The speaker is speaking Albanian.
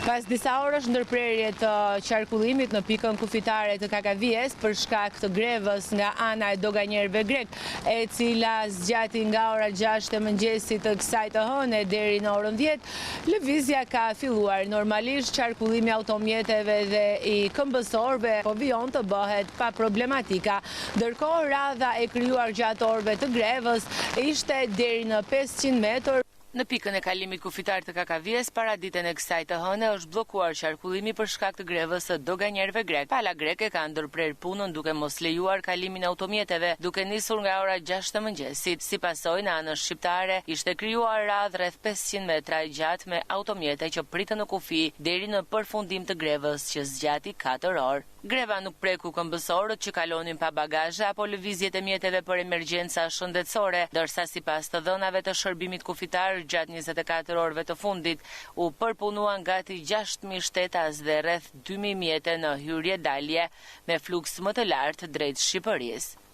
Pas disa orësh ndërprerje të qarkullimit në pikën kufitare të Kakavijes për shkak të grevës nga ana e doganjerëve grek, e cila zgjati nga ora 6 e mëngjesit të kësaj të hëne deri në orën 10, lëvizja ka filluar. Normalisht qarkullimi automjeteve dhe i këmbësorëve po vijon të bëhet pa problematika. Ndërkohë radha e krijuar gjatë orëve të grevës ishte deri në 500 metër. Në pikën e kalimit kufitar të Kakavijes, para ditën e kësaj të hëne është bllokuar qarkullimi për shkak të grevës së doganjerëve grek. Pala greke ka ndërprer punën duke mos lejuar kalimin e automjeteve, duke nisur nga ora 6 të mëngjesit. Si pasojë, në anën shqiptare ishte krijuar radhë rreth 500 metra e gjatë me automjete që pritën në kufi deri në përfundim të grevës që zgjati 4 orë. Greva nuk preku këmbësorët që kalonin pa bagazhe apo lëvizjet e mjeteve për emergjenca shëndetësore, ndërsa sipas të dhënave të shërbimit kufitar gjatë 24 orëve të fundit u përpunuan gati 6.000 shtetas dhe rreth 2.000 mjete në hyrje dalje me fluks më të lartë drejt Shqipërisë.